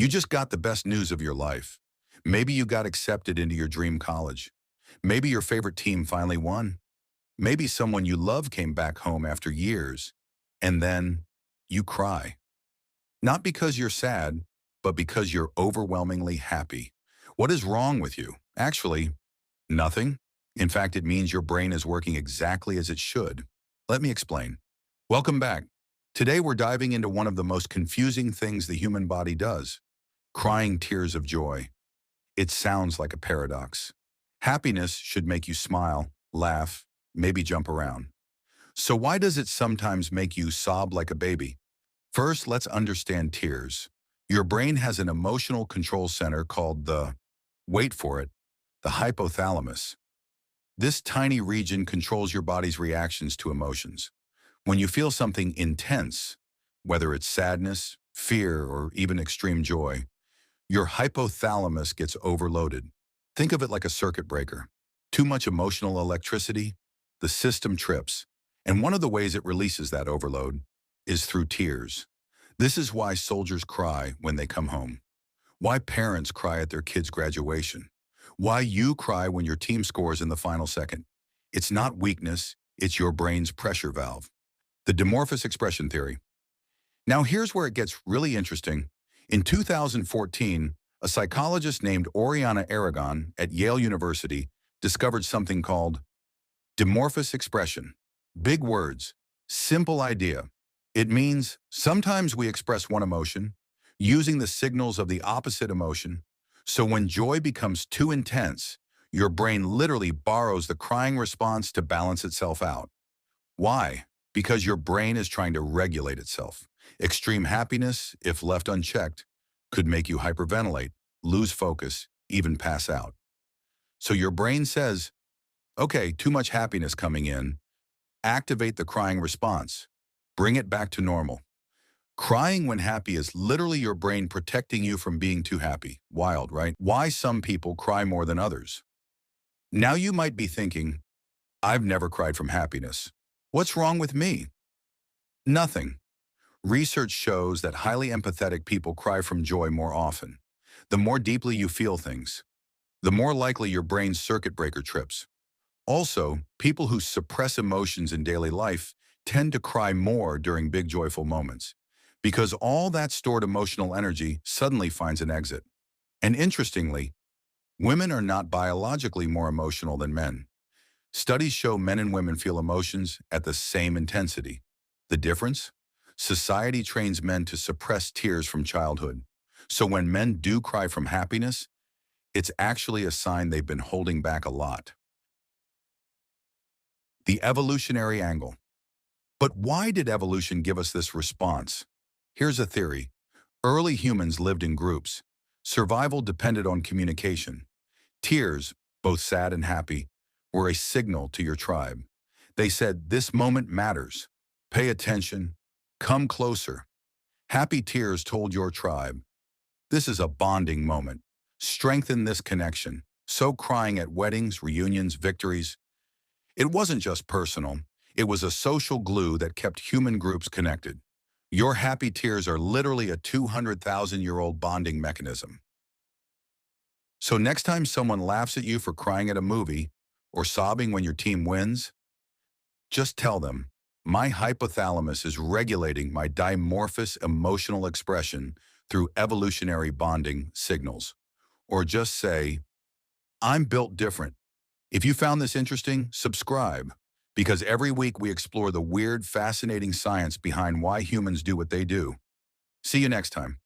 You just got the best news of your life. Maybe you got accepted into your dream college. Maybe your favorite team finally won. Maybe someone you love came back home after years. And then you cry. Not because you're sad, but because you're overwhelmingly happy. What is wrong with you? Actually, nothing. In fact, it means your brain is working exactly as it should. Let me explain. Welcome back. Today we're diving into one of the most confusing things the human body does, crying tears of joy. It sounds like a paradox. Happiness should make you smile, laugh, maybe jump around. So why does it sometimes make you sob like a baby? First, let's understand tears. Your brain has an emotional control center called wait for it, the hypothalamus. This tiny region controls your body's reactions to emotions. When you feel something intense, whether it's sadness, fear, or even extreme joy, your hypothalamus gets overloaded. Think of it like a circuit breaker. Too much emotional electricity, the system trips. And one of the ways it releases that overload is through tears. This is why soldiers cry when they come home. Why parents cry at their kids' graduation. Why you cry when your team scores in the final second. It's not weakness, it's your brain's pressure valve. The dimorphous expression theory. Now here's where it gets really interesting. In 2014, a psychologist named Oriana Aragon at Yale University discovered something called dimorphous expression. Big words, simple idea. It means sometimes we express one emotion using the signals of the opposite emotion. So when joy becomes too intense, your brain literally borrows the crying response to balance itself out. Why? Because your brain is trying to regulate itself. Extreme happiness, if left unchecked, could make you hyperventilate, lose focus, even pass out. So your brain says, okay, too much happiness coming in. Activate the crying response. Bring it back to normal. Crying when happy is literally your brain protecting you from being too happy. Wild, right? Why some people cry more than others. Now you might be thinking, I've never cried from happiness. What's wrong with me? Nothing. Research shows that highly empathetic people cry from joy more often. The more deeply you feel things, the more likely your brain's circuit breaker trips. Also, people who suppress emotions in daily life tend to cry more during big joyful moments, because all that stored emotional energy suddenly finds an exit. And interestingly, women are not biologically more emotional than men. Studies show men and women feel emotions at the same intensity. The difference? Society trains men to suppress tears from childhood. So when men do cry from happiness, it's actually a sign they've been holding back a lot. The evolutionary angle. But why did evolution give us this response? Here's a theory. Early humans lived in groups. Survival depended on communication. Tears, both sad and happy, were a signal to your tribe. They said, this moment matters. Pay attention. Come closer. Happy tears told your tribe, this is a bonding moment. Strengthen this connection. So crying at weddings, reunions, victories. It wasn't just personal. It was a social glue that kept human groups connected. Your happy tears are literally a 200,000-year-old bonding mechanism. So next time someone laughs at you for crying at a movie or sobbing when your team wins, just tell them, my hypothalamus is regulating my dimorphous emotional expression through evolutionary bonding signals. Or just say, I'm built different. If you found this interesting, subscribe, because every week we explore the weird, fascinating science behind why humans do what they do. See you next time.